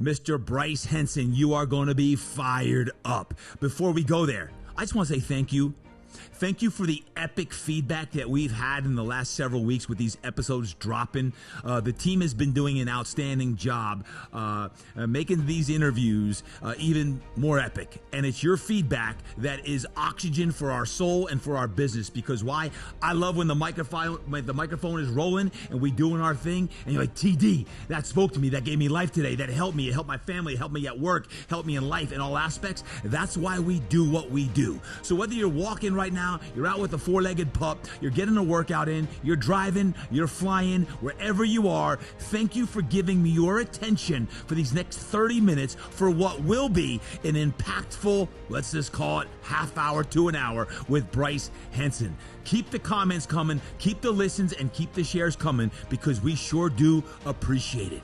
Mr. Bryce Henson, you are going to be fired up. Before we go there, I just want to say thank you. Thank you for the epic feedback that we've had in the last several weeks with these episodes dropping. The team has been doing an outstanding job making these interviews even more epic. And it's your feedback that is oxygen for our soul and for our business. Because why? I love when the microphone is rolling and we doing our thing. And you're like, TD, that spoke to me. That gave me life today. That helped me. It helped my family. It helped me at work. Helped me in life in all aspects. That's why we do what we do. So whether you're walking right now, you're out with a four-legged pup, you're getting a workout in, you're driving, you're flying, wherever you are, thank you for giving me your attention for these next 30 minutes for what will be an impactful, let's just call it half hour to an hour with Bryce Henson. Keep the comments coming, keep the listens, and keep the shares coming because we sure do appreciate it.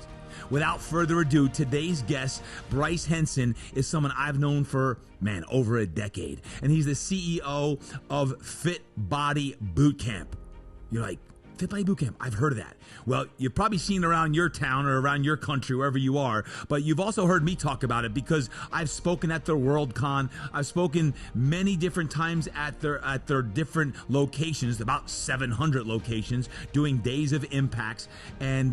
Without further ado, today's guest, Bryce Henson, is someone I've known for, over a decade. And he's the CEO of Fit Body Bootcamp. You're like, Fit Body Bootcamp, I've heard of that. Well, you've probably seen it around your town or around your country, wherever you are, but you've also heard me talk about it because I've spoken at their Worldcon. I've spoken many different times at their different locations, about 700 locations, doing days of impacts. And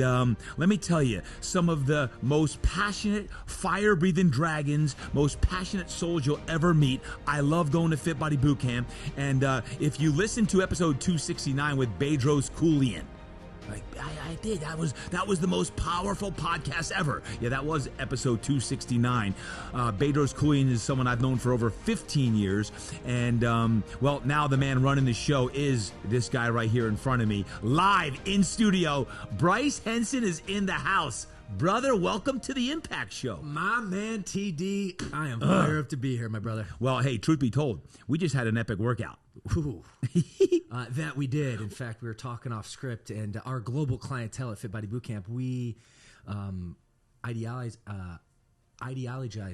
let me tell you, some of the most passionate, fire-breathing dragons, most passionate souls you'll ever meet. I love going to Fit Body Bootcamp. And if you listen to episode 269 with Bedros Keuilian, I did. That was the most powerful podcast ever. Yeah, that was episode 269. Bedros Keuilian is someone I've known for over 15 years. And, now the man running the show is this guy right here in front of me. Live in studio, Bryce Henson is in the house. Brother, welcome to the Impact Show. My man, TD, I am fired up to be here, my brother. Well, hey, truth be told, we just had an epic workout. Ooh. That we did. In fact, we were talking off script, and our global clientele at Fit Body Bootcamp, we ideologize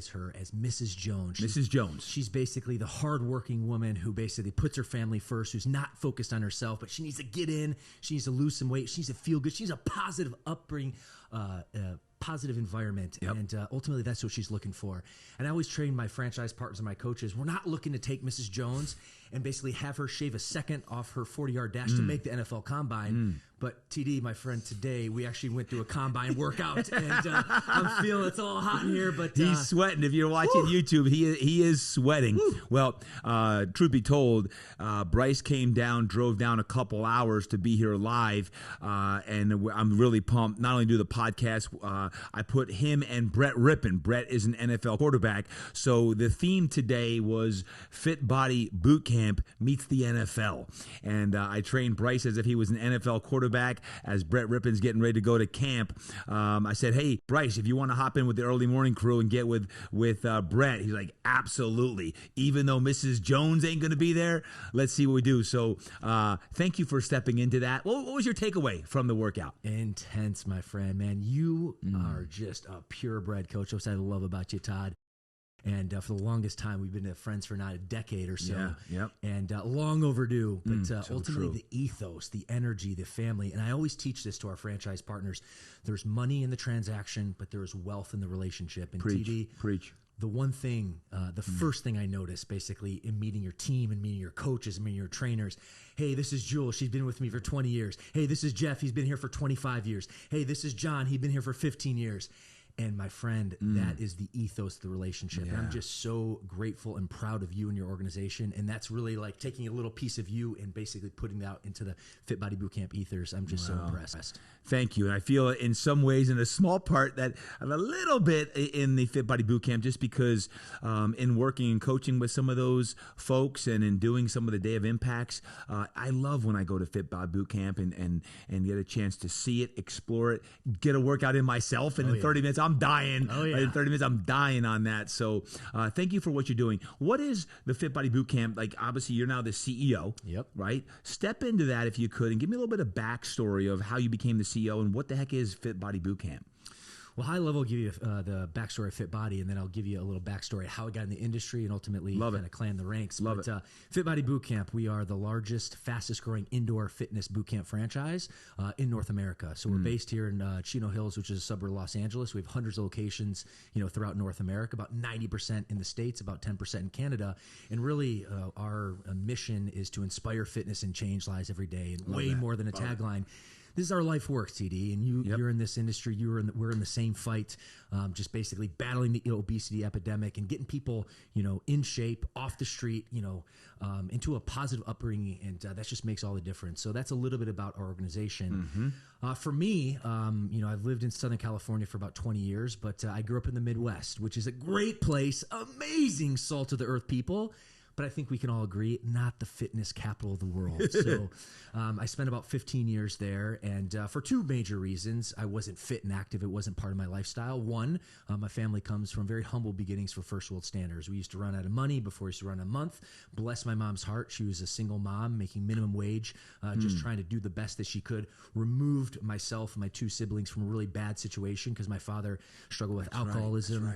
her as Mrs. Jones. Mrs. Jones. She's basically the hardworking woman who basically puts her family first, who's not focused on herself, but she needs to get in, she needs to lose some weight, she needs to feel good, she needs a positive upbringing, positive environment. Yep. And ultimately that's what she's looking for. And I always train my franchise partners and my coaches, we're not looking to take Mrs. Jones and basically have her shave a second off her 40-yard dash to make the NFL Combine. But TD, my friend, today we actually went through a Combine workout, and I'm feeling it's all hot in here. But he's sweating. If you're watching YouTube, he is sweating. Woo. Well, truth be told, Bryce drove down a couple hours to be here live, and I'm really pumped. Not only do the podcast, I put him and Brett Rippon. Brett is an NFL quarterback, so the theme today was Fit Body Bootcamp meets the NFL, and I trained Bryce as if he was an NFL quarterback. As Brett Rippon's getting ready to go to camp, I said, "Hey, Bryce, if you want to hop in with the early morning crew and get with Brett," he's like, "Absolutely." Even though Mrs. Jones ain't going to be there, let's see what we do. So, thank you for stepping into that. What was your takeaway from the workout? Intense, my friend. Man, you are just a purebred coach. That's what I love about you, Todd. And for the longest time, we've been friends for now a decade or so. Yeah, yep. And long overdue. But so ultimately, true. the ethos, the energy, the family. And I always teach this to our franchise partners. There's money in the transaction, but there is wealth in the relationship. And Preach. The one thing, the first thing I noticed basically in meeting your team and meeting your coaches and meeting your trainers, hey, this is Jewel. She's been with me for 20 years. Hey, this is Jeff. He's been here for 25 years. Hey, this is John. He's been here for 15 years. And my friend, that is the ethos of the relationship. Yeah. And I'm just so grateful and proud of you and your organization. And that's really like taking a little piece of you and basically putting that into the Fit Body Bootcamp ethers. I'm just so impressed. Thank you. And I feel in some ways, in a small part, that I'm a little bit in the Fit Body Bootcamp just because in working and coaching with some of those folks and in doing some of the Day of Impacts, I love when I go to Fit Body Bootcamp and get a chance to see it, explore it, get a workout in myself. And in 30 minutes, I'm dying. Oh, yeah. In 30 minutes, I'm dying on that. So thank you for what you're doing. What is the Fit Body Bootcamp? Like, obviously, you're now the CEO, Yep. right? Step into that if you could and give me a little bit of backstory of how you became the CEO and what the heck is Fit Body Bootcamp. Well, high level, I'll give you the backstory of Fit Body, and then I'll give you a little backstory of how I got in the industry and ultimately kind of climb the ranks. Love it. Fit Body Boot Camp, we are the largest, fastest growing indoor fitness boot camp franchise in North America. So we're based here in Chino Hills, which is a suburb of Los Angeles. We have hundreds of locations, throughout North America, about 90% in the States, about 10% in Canada. And really, our mission is to inspire fitness and change lives every day, and way more than a tagline. This is our life work, TD, and you're in this industry. We're in the same fight, just basically battling the obesity epidemic and getting people, in shape, off the street, into a positive upbringing, and that just makes all the difference. So that's a little bit about our organization. For me, I've lived in Southern California for about 20 years, but I grew up in the Midwest, which is a great place, amazing salt of the earth people. But I think we can all agree, not the fitness capital of the world. So I spent about 15 years there, and for two major reasons. I wasn't fit and active. It wasn't part of my lifestyle. One, my family comes from very humble beginnings for first world standards. We used to run out of money before we used to run a month. Bless my mom's heart. She was a single mom making minimum wage, just trying to do the best that she could. Removed myself and my two siblings from a really bad situation because my father struggled with alcoholism,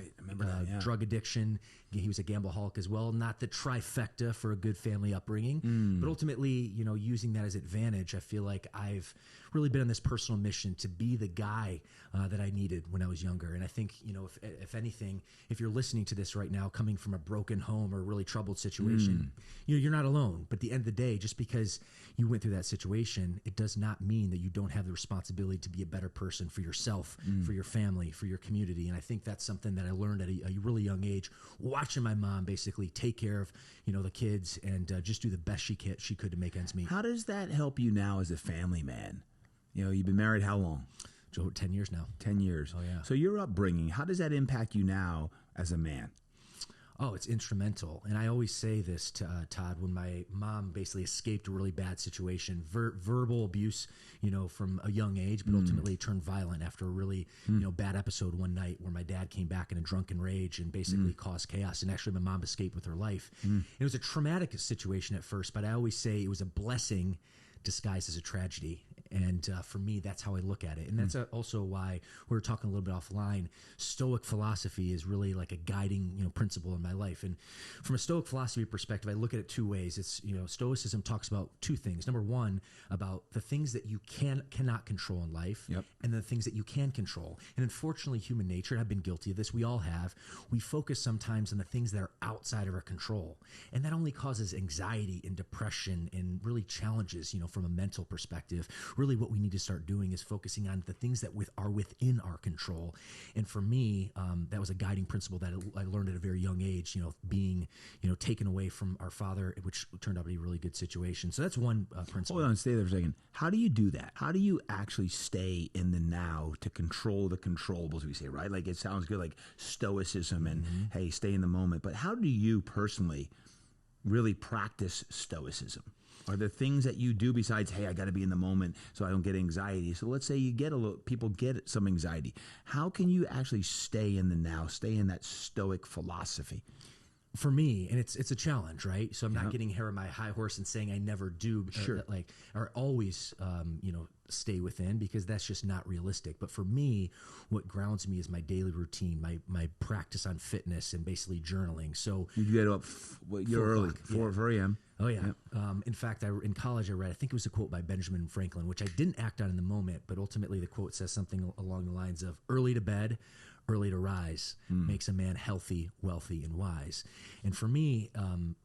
drug addiction. He was a gambleaholic as well. Not the trifecta for a good family upbringing, but ultimately, using that as advantage, I feel like I've really been on this personal mission to be the guy that I needed when I was younger. And I think, if anything, if you're listening to this right now, coming from a broken home or a really troubled situation, you're not alone. But at the end of the day, just because you went through that situation, it does not mean that you don't have the responsibility to be a better person for yourself, for your family, for your community. And I think that's something that I learned at a really young age, watching my mom basically take care of, the kids and just do the best she could to make ends meet. How does that help you now as a family man? You've been married how long? 10 years now. 10 years. Oh, yeah. So your upbringing, how does that impact you now as a man? Oh, it's instrumental. And I always say this to Todd, when my mom basically escaped a really bad situation, verbal abuse, from a young age, but ultimately turned violent after a really, bad episode one night where my dad came back in a drunken rage and basically caused chaos. And actually my mom escaped with her life. It was a traumatic situation at first, but I always say it was a blessing disguised as a tragedy. And for me, that's how I look at it. And that's also why we were talking a little bit offline. Stoic philosophy is really like a guiding, principle in my life. And from a Stoic philosophy perspective, I look at it two ways. It's, Stoicism talks about two things. Number one, about the things that you cannot control in life, and the things that you can control. And unfortunately, human nature, and I've been guilty of this, we all have, we focus sometimes on the things that are outside of our control. And that only causes anxiety and depression and really challenges, from a mental perspective. Really what we need to start doing is focusing on the things that are within our control. And for me, that was a guiding principle that I learned at a very young age, being, taken away from our father, which turned out to be a really good situation. So that's one principle. Hold on, stay there for a second. How do you do that? How do you actually stay in the now to control the controllables, we say, right? Like it sounds good, like stoicism and, hey, stay in the moment. But how do you personally really practice stoicism? Are there things that you do besides, hey, I got to be in the moment so I don't get anxiety? So let's say people get some anxiety. How can you actually stay in the now, stay in that stoic philosophy? For me, and it's a challenge, right? So I'm not getting here on my high horse and saying I never do, or always, stay within, because that's just not realistic. But for me, what grounds me is my daily routine, my practice on fitness and basically journaling. So you get up, you're early, 4 a.m. Oh, yeah. In fact, in college, I read, I think it was a quote by Benjamin Franklin, which I didn't act on in the moment, but ultimately the quote says something along the lines of early to bed, early to rise makes a man healthy, wealthy, and wise. And for me,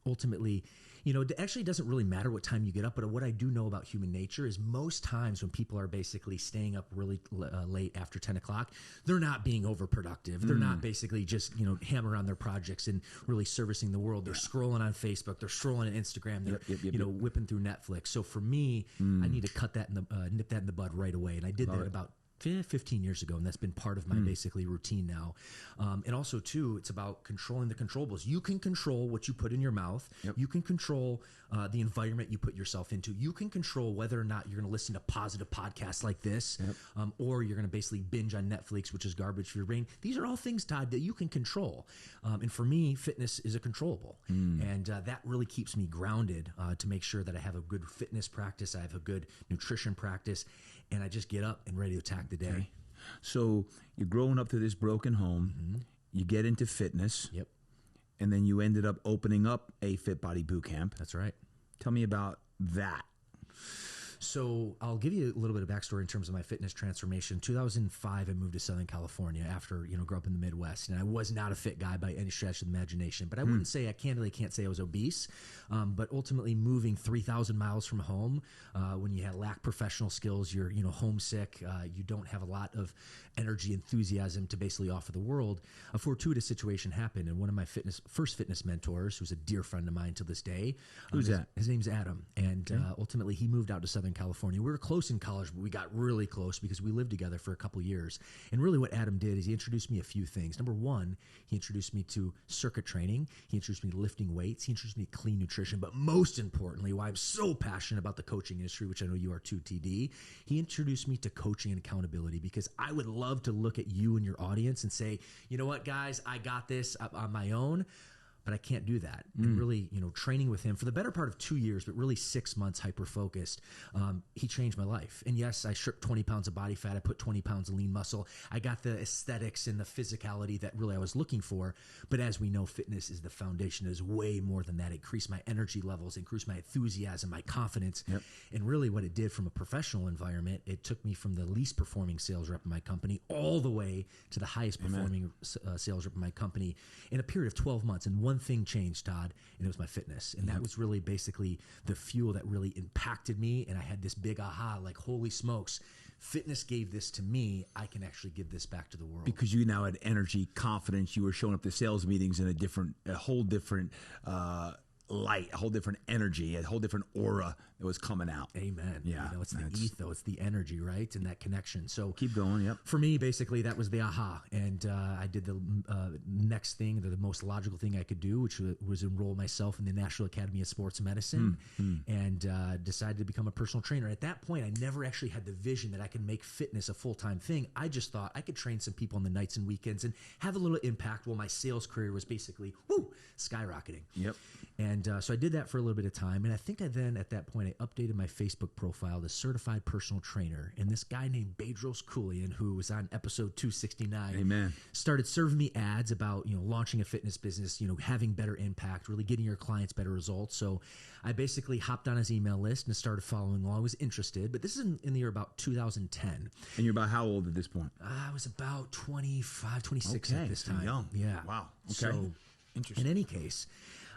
ultimately, it actually doesn't really matter what time you get up, but what I do know about human nature is most times when people are basically staying up really late after 10 o'clock, they're not being overproductive. They're not basically just, hammering on their projects and really servicing the world. They're scrolling on Facebook. They're scrolling on Instagram. They're, whipping through Netflix. So for me, I need to cut that nip that in the bud right away. And I did that about 15 years ago, and that's been part of my basically routine now. And also, too, it's about controlling the controllables. You can control what you put in your mouth. You can control the environment you put yourself into. You can control whether or not you're going to listen to positive podcasts like this, or you're going to basically binge on Netflix, which is garbage for your brain. These are all things, Todd, that you can control. And for me, fitness is a controllable. And that really keeps me grounded to make sure that I have a good fitness practice, I have a good nutrition practice, and I just get up and ready to attack the day. So you're growing up to this broken home. You get into fitness. Yep. And then you ended up opening up a Fit Body Boot Camp. That's right. Tell me about that. So I'll give you a little bit of backstory in terms of my fitness transformation. 2005, I moved to Southern California after, grew up in the Midwest. And I was not a fit guy by any stretch of the imagination. But I wouldn't say, I can't say I was obese. But ultimately moving 3,000 miles from home, when you lack professional skills, you're, homesick, you don't have a lot of energy, enthusiasm to basically offer the world, a fortuitous situation happened. And one of my first fitness mentors, who's a dear friend of mine to this day. Who's that? His name's Adam. And ultimately, he moved out to Southern California. We were close in college, but we got really close because we lived together for a couple years. And really what Adam did is he introduced me a few things. Number one, he introduced me to circuit training. He introduced me to lifting weights. He introduced me to clean nutrition. But most importantly, why I'm so passionate about the coaching industry, which I know you are too, TD, he introduced me to coaching and accountability, because I would love to look at you and your audience and say, you know what, guys, I got this on my own. But I can't do that. And really, training with him for the better part of 2 years, but really 6 months hyper-focused, he changed my life. And yes, I stripped 20 pounds of body fat. I put 20 pounds of lean muscle. I got the aesthetics and the physicality that really I was looking for. But as we know, fitness is the foundation. It is way more than that. It increased my energy levels, increased my enthusiasm, my confidence. Yep. And really what it did from a professional environment, it took me from the least performing sales rep in my company all the way to the highest performing sales rep in my company in a period of 12 months. And one thing changed, Todd, and it was my fitness. And that was really basically the fuel that really impacted me. And I had this big aha, like, holy smokes, fitness gave this to me. I can actually give this back to the world. Because you now had energy, confidence. You were showing up to sales meetings in a whole different light, a whole different energy, a whole different aura that was coming out. Amen. Yeah. It's the ethos, it's the energy, right? And that connection. So keep going. Yep. For me, basically, that was the aha. And I did the next thing, the most logical thing I could do, which was enroll myself in the National Academy of Sports Medicine and decided to become a personal trainer. At that point, I never actually had the vision that I could make fitness a full-time thing. I just thought I could train some people on the nights and weekends and have a little impact while my sales career was basically, skyrocketing. Yep. And so I did that for a little bit of time. And I think I then, at that point, I updated my Facebook profile to certified personal trainer. And this guy named Bedros Keuilian, who was on episode 269, Amen, started serving me ads about, launching a fitness business, having better impact, really getting your clients better results. So I basically hopped on his email list and started following along. I was interested, but this is in the year about 2010. And you're about how old at this point? I was about 25, 26 at this time. Young. Yeah. Wow. Okay. So interesting. In any case,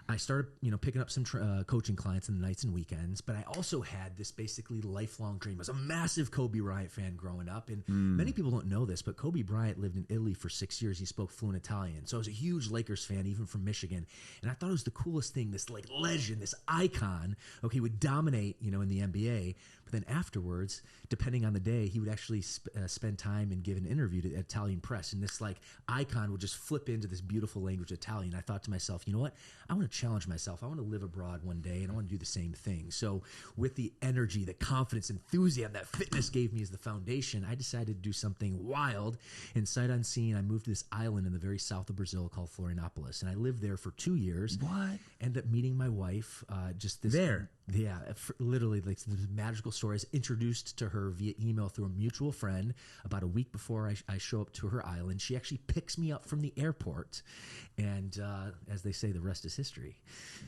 I started, picking up some coaching clients in the nights and weekends, but I also had this basically lifelong dream. I was a massive Kobe Bryant fan growing up, and many people don't know this, but Kobe Bryant lived in Italy for 6 years. He spoke fluent Italian, so I was a huge Lakers fan, even from Michigan, and I thought it was the coolest thing. This legend, this icon, would dominate, in the NBA. But then afterwards, depending on the day, he would actually spend time and give an interview to the Italian press, and this icon would just flip into this beautiful language Italian. I thought to myself, you know what? I want to challenge myself. I want to live abroad one day, and I want to do the same thing. So with the energy, the confidence, enthusiasm that fitness gave me as the foundation, I decided to do something wild. And sight unseen, I moved to this island in the very south of Brazil called Florianopolis, and I lived there for 2 years. What? Ended up meeting my wife. Just this there. Yeah, literally, this magical story. I was introduced to her via email through a mutual friend about a week before I show up to her island. She actually picks me up from the airport, and as they say, the rest is history.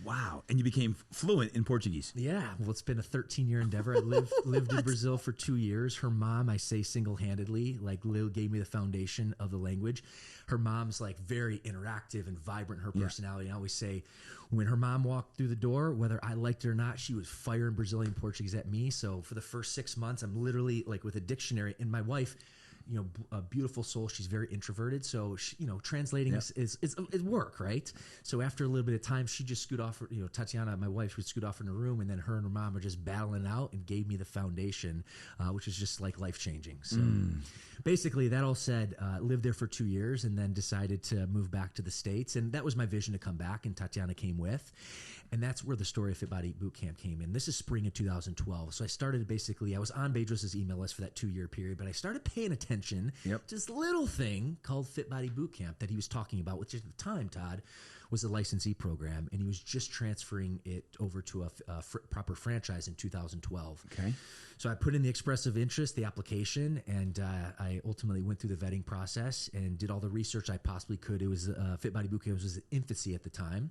Wow. And you became fluent in Portuguese. Yeah. Well, it's been a 13-year endeavor. I lived in Brazil for 2 years. Her mom, I say single-handedly, Lil gave me the foundation of the language. Her mom's very interactive and vibrant in her personality. I always say when her mom walked through the door, whether I liked it or not, she was firing Brazilian Portuguese at me. So for the first 6 months, I'm literally with a dictionary. And my wife, a beautiful soul. She's very introverted. So, translating is work, right? So after a little bit of time, she just scoot off, Tatiana, my wife, would scoot off in her room, and then her and her mom are just battling it out and gave me the foundation, which is just life-changing. So basically, that all said, lived there for 2 years and then decided to move back to the States. And that was my vision to come back, and Tatiana came with. And that's where the story of Fit Body Boot Camp came in. This is spring of 2012. So I started I was on Bedros' email list for that 2 year period, but I started paying attention attention. Yep. This little thing called Fit Body Bootcamp that he was talking about, which at the time, Todd, was a licensee program, and he was just transferring it over to a proper franchise in 2012. Okay. So I put in the express of interest, the application, and I ultimately went through the vetting process and did all the research I possibly could. It was Fit Body Bootcamp was in infancy at the time.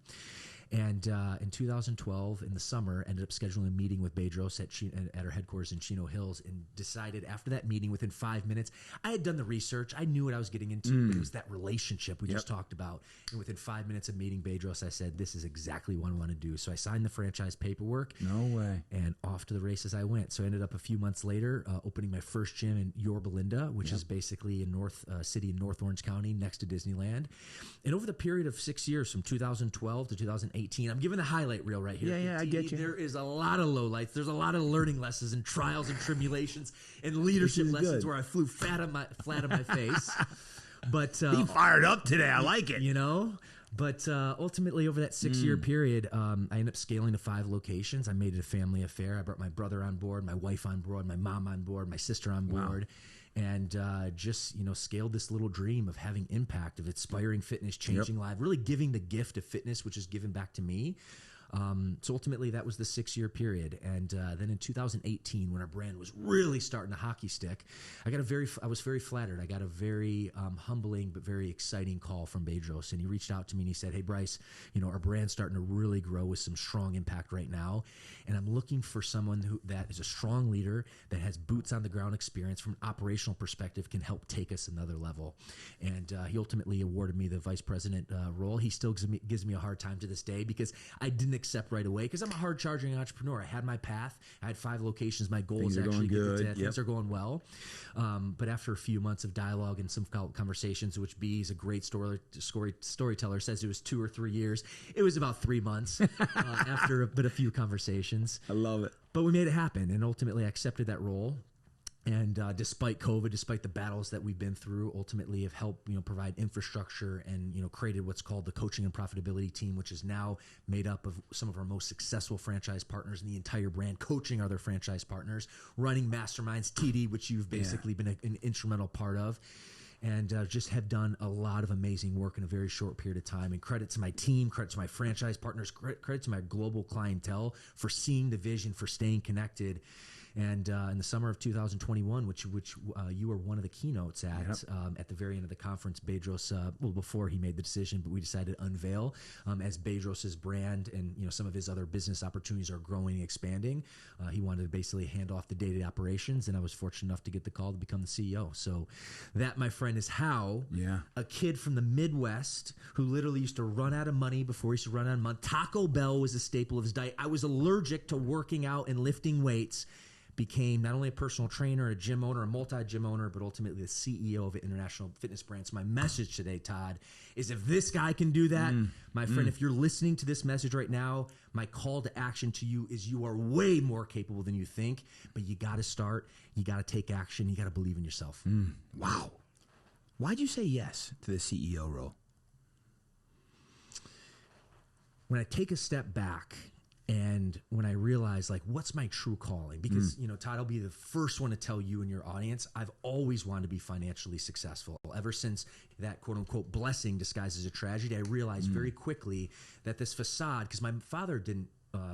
And in 2012, in the summer, ended up scheduling a meeting with Bedros at our headquarters in Chino Hills, and decided after that meeting, within 5 minutes, I had done the research. I knew what I was getting into, but it was that relationship we just talked about. And within 5 minutes of meeting Bedros, I said, this is exactly what I want to do. So I signed the franchise paperwork. No way. And off to the races I went. So I ended up a few months later opening my first gym in Yorba Linda, which is basically in city in North Orange County next to Disneyland. And over the period of 6 years, from 2012 to 2018, I'm giving the highlight reel right here. Yeah, I get you. There is a lot of lowlights. There's a lot of learning lessons and trials and tribulations and leadership lessons where I flew flat on my face. But Be fired up today. I like it. You know? But ultimately, over that 6-year period, I ended up scaling to 5 locations. I made it a family affair. I brought my brother on board, my wife on board, my mom on board, my sister on board. And just, scaled this little dream of having impact, of inspiring fitness, changing lives, really giving the gift of fitness, which is given back to me. So ultimately, that was the 6-year period. And then in 2018, when our brand was really starting to hockey stick, I was very flattered. I got a very humbling but very exciting call from Bedros. And he reached out to me and he said, hey, Bryce, our brand's starting to really grow with some strong impact right now. And I'm looking for someone that is a strong leader, that has boots on the ground experience from an operational perspective, can help take us another level. And he ultimately awarded me the vice president role. He still gives me a hard time to this day because I didn't accept right away, because I'm a hard-charging entrepreneur. I had my path. I had 5 locations. My goal is actually good. Things are going well. But after a few months of dialogue and some conversations, which B is a great storyteller, says it was 2 or 3 years. It was about 3 months after a few conversations. I love it. But we made it happen, and ultimately I accepted that role. And despite COVID, despite the battles that we've been through, ultimately have helped provide infrastructure and created what's called the coaching and profitability team, which is now made up of some of our most successful franchise partners in the entire brand, coaching other franchise partners, running masterminds, TD, which you've basically been an instrumental part of. And just have done a lot of amazing work in a very short period of time. And credit to my team, credit to my franchise partners, credit to my global clientele for seeing the vision, for staying connected. And in the summer of 2021, which you were one of the keynotes at the very end of the conference, Bedros, before he made the decision, but we decided to unveil as Bedros's brand and some of his other business opportunities are growing and expanding. He wanted to basically hand off the day-to-day operations, and I was fortunate enough to get the call to become the CEO. So that, my friend, is how a kid from the Midwest who literally used to run out of money before he used to run out of money. Taco Bell was a staple of his diet. I was allergic to working out and lifting weights. Became not only a personal trainer, a gym owner, a multi-gym owner, but ultimately the CEO of an international fitness brand. So my message today, Todd, is if this guy can do that, my friend, if you're listening to this message right now, my call to action to you is you are way more capable than you think, but you got to start, you got to take action, you got to believe in yourself. Wow. Why'd you say yes to the CEO role? When I take a step back, and when I realized, what's my true calling? Because, Todd, I'll be the first one to tell you and your audience, I've always wanted to be financially successful. Ever since that quote-unquote blessing disguised as a tragedy, I realized very quickly that this facade, because my father didn't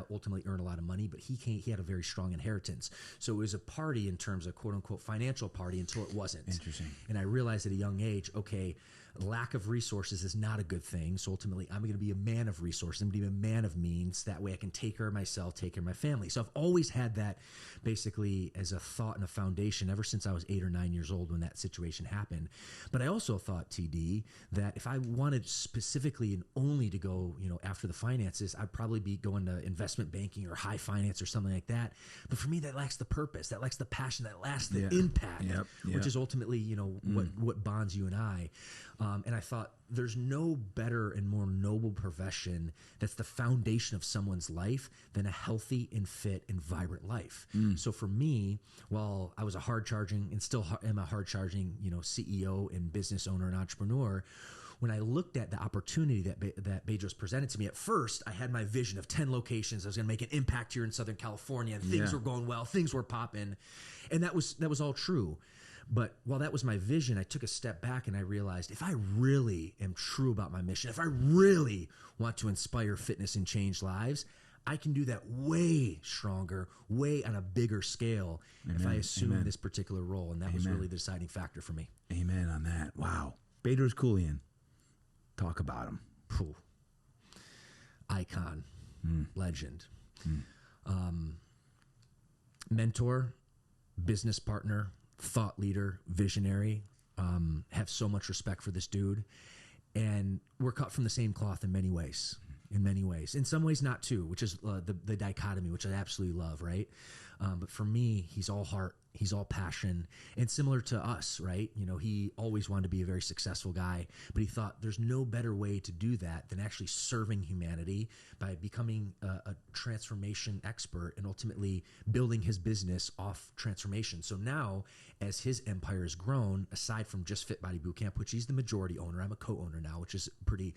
ultimately earn a lot of money, but he had a very strong inheritance. So it was a party in terms of quote-unquote financial party until it wasn't. Interesting. And I realized at a young age, okay, lack of resources is not a good thing. So ultimately, I'm going to be a man of resources. I'm going to be a man of means. That way I can take care of myself, take care of my family. So I've always had that basically as a thought and a foundation ever since I was 8 or 9 years old when that situation happened. But I also thought, TD, that if I wanted specifically and only to go, after the finances, I'd probably be going to investment banking or high finance or something like that. But for me, that lacks the purpose, that lacks the passion, that lacks the impact, which is ultimately, what bonds you and I. And I thought there's no better and more noble profession that's the foundation of someone's life than a healthy and fit and vibrant life. So for me, while I was a hard-charging and still am a hard-charging, CEO and business owner and entrepreneur, when I looked at the opportunity that Bedros presented to me, at first I had my vision of 10 locations. I was going to make an impact here in Southern California, and things were going well, things were popping, and that was all true. But while that was my vision, I took a step back and I realized if I really am true about my mission, if I really want to inspire fitness and change lives, I can do that way stronger, way on a bigger scale if I assume this particular role. And that was really the deciding factor for me. Amen on that. Wow. Bedros Keuilian. Talk about him. Phew. Icon. Legend. Mentor, business partner, thought leader, visionary. Have so much respect for this dude. And we're cut from the same cloth in many ways. In some ways not too, which is the dichotomy, which I absolutely love, right? But for me, he's all heart, he's all passion, and similar to us, right? You know, he always wanted to be a very successful guy, but he thought there's no better way to do that than actually serving humanity by becoming a transformation expert and ultimately building his business off transformation. So now, as his empire has grown, aside from just Fit Body Bootcamp, which he's the majority owner, I'm a co-owner now, which is pretty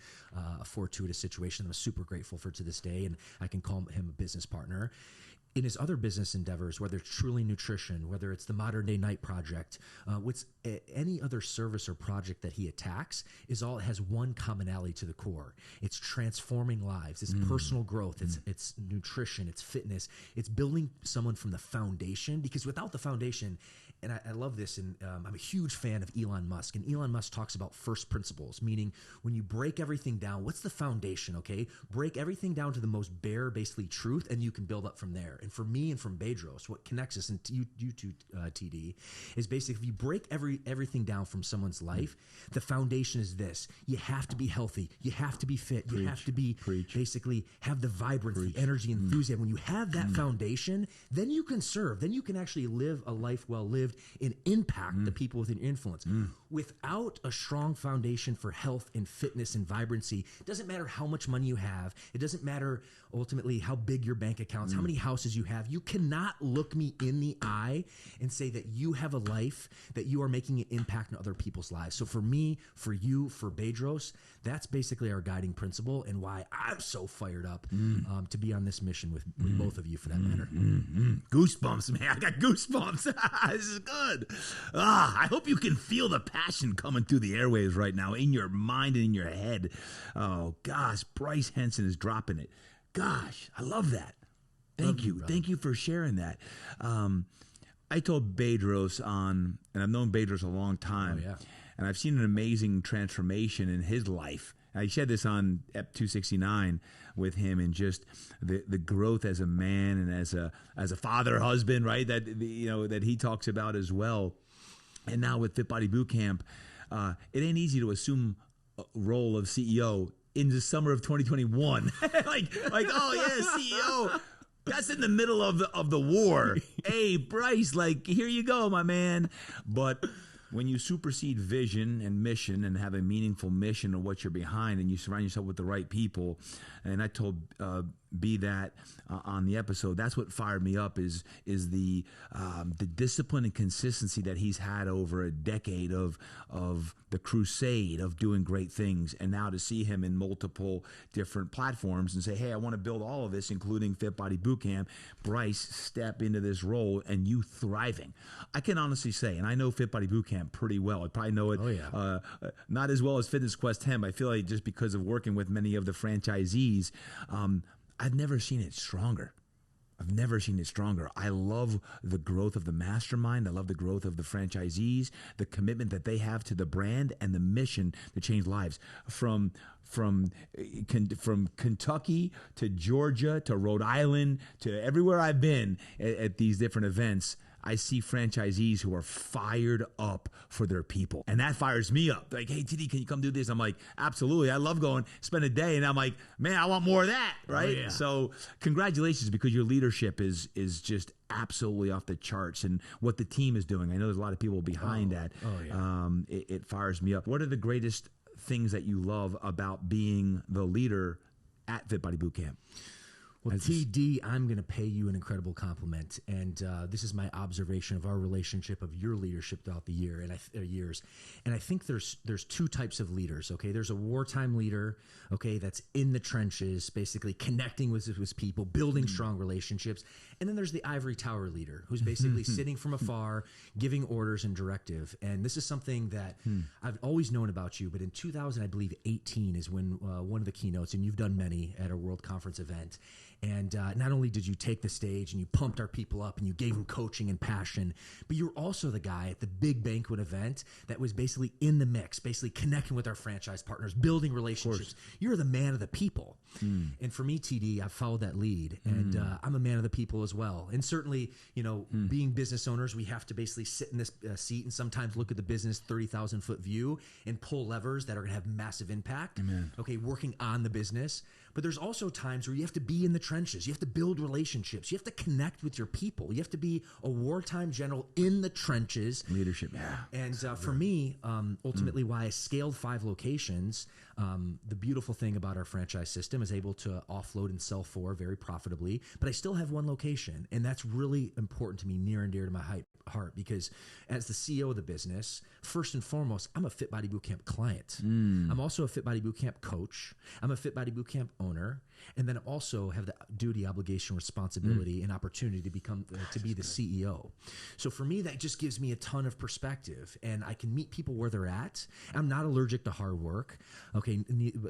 a fortuitous situation. I'm super grateful for to this day, and I can call him a business partner. In his other business endeavors, whether it's Truly Nutrition, whether it's the Modern Day Night Project, any other service or project that he attacks, it has one commonality to the core. It's transforming lives. It's personal growth. It's nutrition. It's fitness. It's building someone from the foundation, because without the foundation, and I love this, and I'm a huge fan of Elon Musk, and Elon Musk talks about first principles, meaning when you break everything down, what's the foundation, okay? Break everything down to the most bare, basically, truth, and you can build up from there. And for me and from Bedros, what connects us, and you two, TD, is basically if you break everything down from someone's life, the foundation is this. You have to be healthy. You have to be fit. You have to be basically have the vibrancy, energy, enthusiasm. When you have that foundation, then you can serve. Then you can actually live a life well lived and impact the people within your influence. Without a strong foundation for health and fitness and vibrancy, it doesn't matter how much money you have. It doesn't matter ultimately how big your bank accounts, how many houses you have. You cannot look me in the eye and say that you have a life, that you are making an impact on other people's lives. So for me, for you, for Bedros, that's basically our guiding principle and why I'm so fired up to be on this mission with both of you, for that matter. Goosebumps, man. I got goosebumps. This is good. I hope you can feel the passion coming through the airwaves right now in your mind and in your head. Oh, gosh, Bryce Henson is dropping it. Gosh, I love that. Thank you. Thank you for sharing that. I told Bedros and I've known Bedros a long time, and I've seen an amazing transformation in his life. I shared this on Ep 269 with him, and just the growth as a man and as a father, husband, right? That that he talks about as well. And now with Fit Body Bootcamp, it ain't easy to assume a role of CEO in the summer of 2021. like oh yeah, CEO. That's in the middle of the war. Hey, Bryce, here you go, my man. But when you supersede vision and mission and have a meaningful mission of what you're behind, and you surround yourself with the right people, and I told B that on the episode, that's what fired me up is the discipline and consistency that he's had over a decade of the crusade of doing great things, and now to see him in multiple different platforms and say, hey, I want to build all of this, including Fit Body Bootcamp. Bryce, step into this role, and you thriving. I can honestly say, and I know Fit Body Bootcamp pretty well. I probably know it not as well as Fitness Quest 10, but I feel like just because of working with many of the franchisees, I've never seen it stronger. I love the growth of the mastermind. I love the growth of the franchisees, the commitment that they have to the brand and the mission to change lives. From Kentucky to Georgia to Rhode Island to everywhere I've been at these different events, I see franchisees who are fired up for their people. And that fires me up. Like, hey, TD, can you come do this? I'm like, absolutely. I love going, spend a day. And I'm like, man, I want more of that, right? Oh, yeah. So congratulations, because your leadership is just absolutely off the charts, and what the team is doing. I know there's a lot of people behind that. Oh, yeah. It fires me up. What are the greatest things that you love about being the leader at Fit Body Bootcamp? Well, TD, I'm going to pay you an incredible compliment, and this is my observation of our relationship, of your leadership throughout the years. And I think there's two types of leaders. Okay, there's a wartime leader, okay, that's in the trenches, basically connecting with his people, building strong relationships, and then there's the ivory tower leader, who's basically sitting from afar, giving orders and directive. And this is something that I've always known about you. But in 2018 is when one of the keynotes, and you've done many at a World Conference event. And not only did you take the stage and you pumped our people up and you gave them coaching and passion, but you were also the guy at the big banquet event that was basically in the mix, basically connecting with our franchise partners, building relationships. You're the man of the people. And for me, TD, I've followed that lead, and I'm a man of the people as well. And certainly, being business owners, we have to basically sit in this seat and sometimes look at the business 30,000-foot view and pull levers that are going to have massive impact. Amen. Okay, working on the business. But there's also times where you have to be in the trenches. You have to build relationships. You have to connect with your people. You have to be a wartime general in the trenches. Leadership, yeah. And for me, ultimately why I scaled 5 locations, the beautiful thing about our franchise system is able to offload and sell 4 very profitably, but I still have 1 location. And that's really important to me, near and dear to my heart, because as the CEO of the business, first and foremost, I'm a Fit Body Bootcamp client. I'm also a Fit Body Bootcamp coach. I'm a Fit Body Bootcamp owner, and then also have the duty, obligation, responsibility, and opportunity to become to be the CEO. So for me, that just gives me a ton of perspective, and I can meet people where they're at. I'm not allergic to hard work, okay,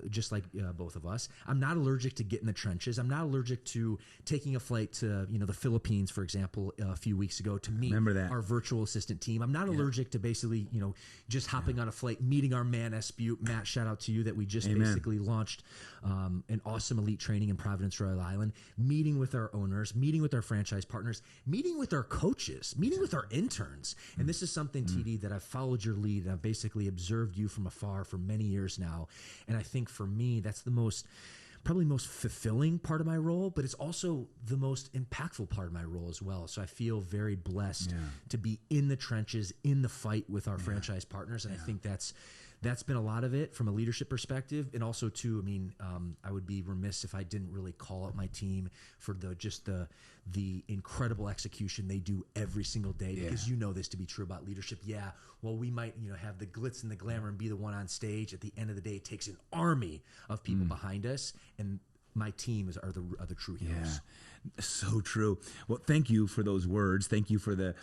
just like both of us. I'm not allergic to getting in the trenches. I'm not allergic to taking a flight to the Philippines, for example, a few weeks ago to meet our virtual assistant team. I'm not allergic to basically just hopping on a flight, meeting our man Butte. Matt, shout out to you that we just basically launched an awesome elite training in Providence, Rhode Island, meeting with our owners, meeting with our franchise partners, meeting with our coaches, meeting with our interns. And this is something, TD, that I've followed your lead, and I've basically observed you from afar for many years now. And I think for me, that's the probably most fulfilling part of my role, but it's also the most impactful part of my role as well. So I feel very blessed to be in the trenches, in the fight with our franchise partners. And I think that's been a lot of it from a leadership perspective. And also too, I would be remiss if I didn't really call out my team for the incredible execution they do every single day, because you know this to be true about leadership. Well, we might have the glitz and the glamour and be the one on stage. At the end of the day, it takes an army of people behind us, and my team are the true heroes. Yeah, so true. Well, thank you for those words. Thank you for the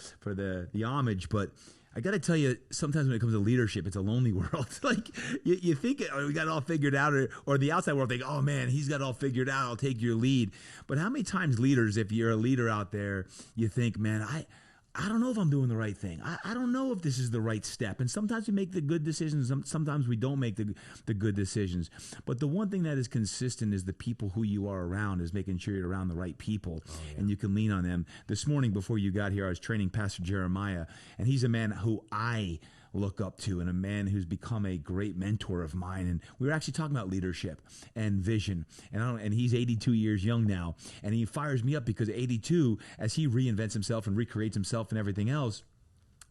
homage, but I got to tell you, sometimes when it comes to leadership, it's a lonely world. Like you think we got it all figured out, or the outside world think, oh man, he's got it all figured out, I'll take your lead. But how many times leaders, if you're a leader out there, you think, man, I don't know if I'm doing the right thing. I don't know if this is the right step. And sometimes we make the good decisions. Sometimes we don't make the good decisions. But the one thing that is consistent is the people who you are around, is making sure you're around the right people and you can lean on them. This morning before you got here, I was training Pastor Jeremiah, and he's a man who I look up to, and a man who's become a great mentor of mine. And we were actually talking about leadership and vision, and he's 82 years young now, and he fires me up because 82, as he reinvents himself and recreates himself and everything else,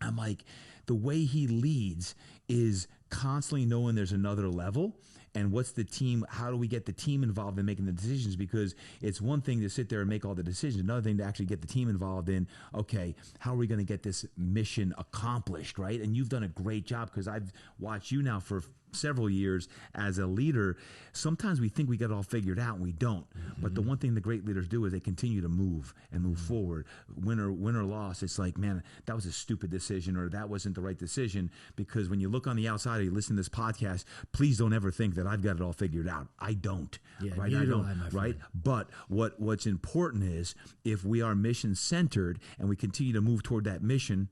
I'm like, the way he leads is constantly knowing there's another level. And what's the team? How do we get the team involved in making the decisions? Because it's one thing to sit there and make all the decisions. Another thing to actually get the team involved in, okay, how are we going to get this mission accomplished, right? And you've done a great job, because I've watched you now for several years as a leader. Sometimes we think we got it all figured out, and we don't. But the one thing the great leaders do is they continue to move and move forward. Win or loss, it's like, man, that was a stupid decision, or that wasn't the right decision. Because when you look on the outside or you listen to this podcast, please don't ever think that I've got it all figured out. I don't. Right? I don't. Right? But what's important is, if we are mission centered and we continue to move toward that mission,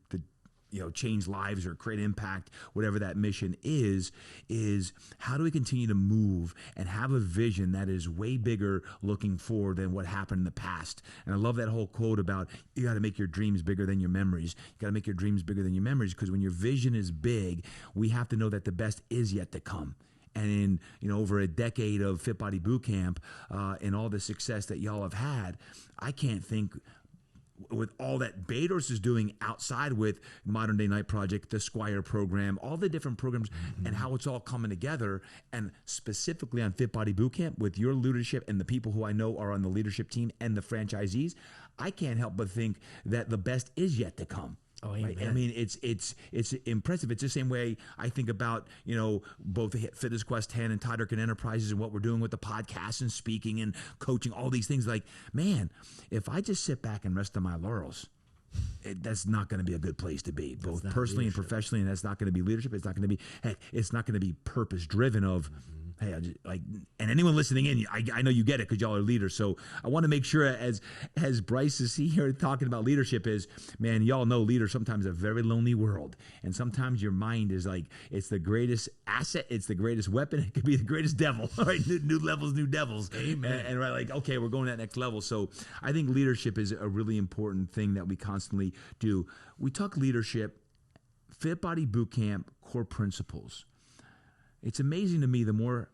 change lives or create impact, whatever that mission is how do we continue to move and have a vision that is way bigger looking forward than what happened in the past. And I love that whole quote about, you got to make your dreams bigger than your memories. You got to make your dreams bigger than your memories, because when your vision is big, we have to know that the best is yet to come. And in over a decade of Fit Body Bootcamp and all the success that y'all have had, I can't think with all that Bedros is doing outside with Modern Day Night Project, the Squire program, all the different programs, and how it's all coming together, and specifically on Fit Body Bootcamp with your leadership and the people who I know are on the leadership team and the franchisees, I can't help but think that the best is yet to come. Oh, right? I mean, it's impressive. It's the same way I think about, both the Fitness Quest 10 and Todd Durkin Enterprises and what we're doing with the podcast and speaking and coaching, all these things. Like, man, if I just sit back and rest on my laurels, that's not going to be a good place to be, both personally and professionally. And that's not going to be leadership. It's not going to be, it's not going to be purpose driven of, hey, and anyone listening in, I know you get it because y'all are leaders. So I want to make sure as Bryce is here talking about leadership is, man, y'all know leaders sometimes a very lonely world. And sometimes your mind is like, it's the greatest asset. It's the greatest weapon. It could be the greatest devil, right? New levels, new devils. Amen. And right, like, okay, we're going to that next level. So I think leadership is a really important thing that we constantly do. We talk leadership, Fit Body Bootcamp, core principles. It's amazing to me the more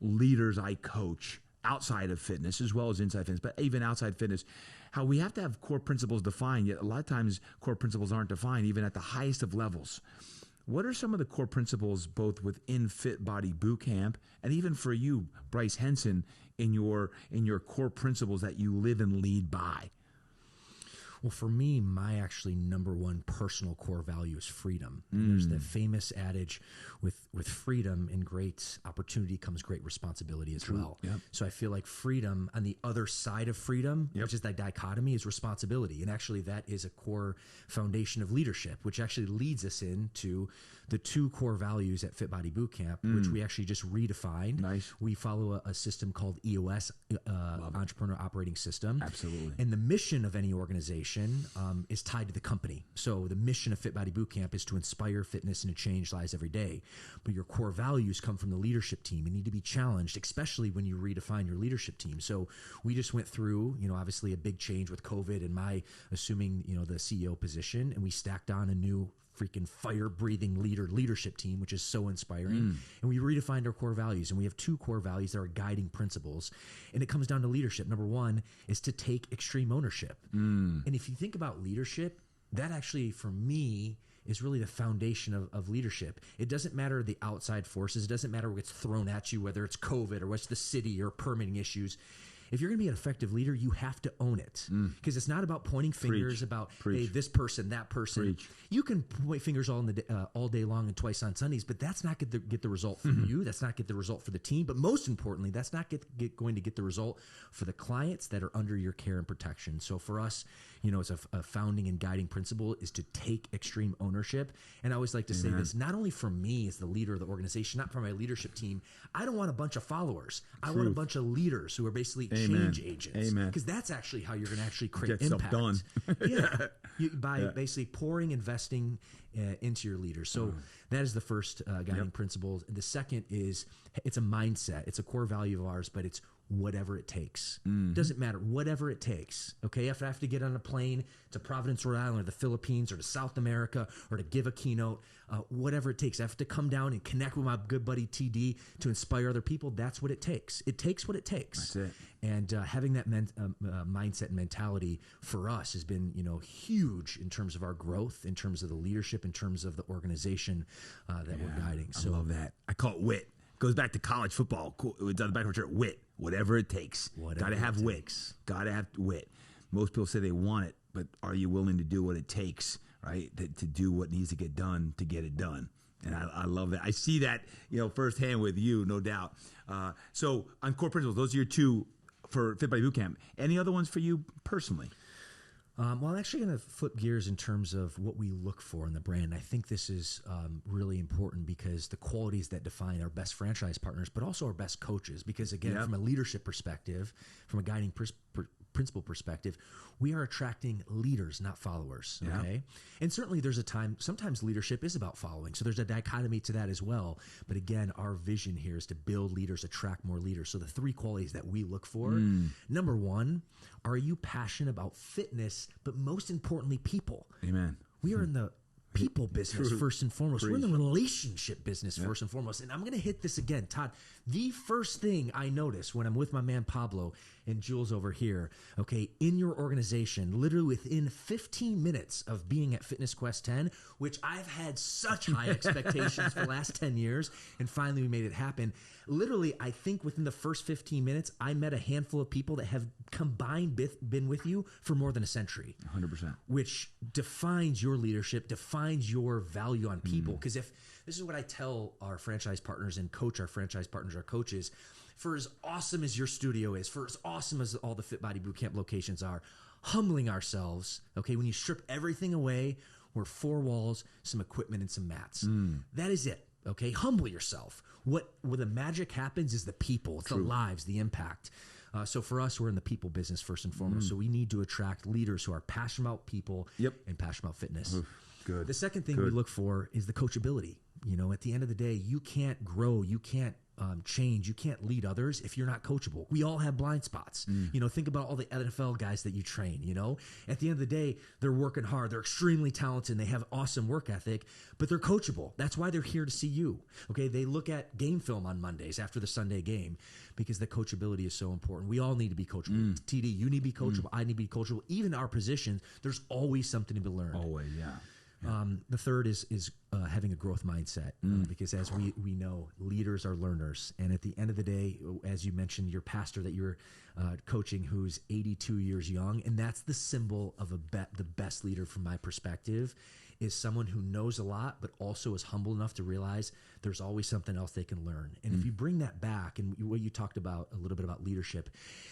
leaders I coach outside of fitness as well as inside fitness, but even outside fitness, how we have to have core principles defined, yet a lot of times core principles aren't defined even at the highest of levels. What are some of the core principles both within Fit Body Bootcamp and even for you, Bryce Henson, in your core principles that you live and lead by? Well, for me, my actually number one personal core value is freedom. And there's the famous adage with freedom and great opportunity comes great responsibility as well. Yep. So I feel like freedom on the other side of freedom, which is that dichotomy, is responsibility. And actually that is a core foundation of leadership, which actually leads us into the two core values at Fit Body Bootcamp, which we actually just redefined. Nice. We follow a system called EOS, Entrepreneur Operating System. Absolutely. And the mission of any organization is tied to the company. So the mission of Fit Body Bootcamp is to inspire fitness and to change lives every day. But your core values come from the leadership team and need to be challenged, especially when you redefine your leadership team. So we just went through, obviously a big change with COVID and my assuming, the CEO position, and we stacked on a new freaking fire-breathing leadership team, which is so inspiring. And we redefined our core values, and we have two core values that are guiding principles. And it comes down to leadership. Number one is to take extreme ownership. And if you think about leadership, that actually, for me, is really the foundation of leadership. It doesn't matter the outside forces. It doesn't matter what gets thrown at you, whether it's COVID or what's the city or permitting issues. If you're going to be an effective leader, you have to own it, because it's not about pointing fingers about, hey, this person, that person. You can point fingers all day long and twice on Sundays, but that's not get the result for you. That's not get the result for the team. But most importantly, that's not going to get the result for the clients that are under your care and protection. So for us, it's a founding and guiding principle is to take extreme ownership. And I always like to say this, not only for me as the leader of the organization, not for my leadership team. I don't want a bunch of followers. I want a bunch of leaders who are basically change agents. Because that's actually how you're going to actually create impact. Done. By basically pouring, investing into your leaders. So that is the first guiding principle. And the second is it's a mindset. It's a core value of ours, but it's whatever it takes. Doesn't matter, whatever it takes. Okay, if I have to get on a plane to Providence, Rhode Island, or the Philippines, or to South America, or to give a keynote, whatever it takes. I have to come down and connect with my good buddy TD to inspire other people. That's what it takes. It takes what it takes. That's it. And having that mindset and mentality for us has been, huge in terms of our growth, in terms of the leadership, in terms of the organization that we're guiding. So I love that. I call it WIT. Goes back to college football. It's on the back of our shirt. WIT. Whatever it takes. Got to have wit. Got to have wit. Most people say they want it, but are you willing to do what it takes, right? To do what needs to get done to get it done. And I love that. I see that, firsthand with you, no doubt. So on core principles, those are your two for Fit Body Bootcamp. Any other ones for you personally? Well, I'm actually going to flip gears in terms of what we look for in the brand. I think this is really important because the qualities that define our best franchise partners, but also our best coaches. Because again, from a leadership perspective, from a guiding principle perspective, we are attracting leaders, not followers. Okay. And certainly there's a time, sometimes leadership is about following. So there's a dichotomy to that as well. But again, our vision here is to build leaders, attract more leaders. So the three qualities that we look for, number one, are you passionate about fitness, but most importantly, people? Amen. We are in the people business first and foremost. We're in the relationship business first and foremost. And I'm going to hit this again, Todd. The first thing I notice when I'm with my man Pablo and Jules over here, okay, in your organization, literally within 15 minutes of being at Fitness Quest 10, which I've had such high expectations for the last 10 years, and finally we made it happen. Literally, I think within the first 15 minutes, I met a handful of people that have combined been with you for more than a century. 100%. Which defines your leadership, defines your value on people. Because if this is what I tell our franchise partners and coach our franchise partners, our coaches, for as awesome as your studio is, for as awesome as all the Fit Body Bootcamp locations are, humbling ourselves, okay, when you strip everything away, we're 4 walls, some equipment, and some mats. That is it, okay? Humble yourself. Where the magic happens is the people, it's the lives, the impact. So for us, we're in the people business first and foremost. So we need to attract leaders who are passionate about people and passionate about fitness. Good. The second thing we look for is the coachability. You know, at the end of the day, you can't grow, you can't change, you can't lead others if you're not coachable. We all have blind spots. You know, think about all the NFL guys that you train, you know. At the end of the day, they're working hard, they're extremely talented, and they have awesome work ethic, but they're coachable. That's why they're here to see you. Okay, they look at game film on Mondays after the Sunday game because the coachability is so important. We all need to be coachable. TD, you need to be coachable, I need to be coachable. Even our positions, there's always something to be learned. Always, yeah. The third is having a growth mindset because as we know, leaders are learners. And at the end of the day, as you mentioned, your pastor that you're coaching who's 82 years young, and that's the symbol of the best leader from my perspective, is someone who knows a lot, but also is humble enough to realize there's always something else they can learn. And if you bring that back, and what you talked about a little bit about leadership,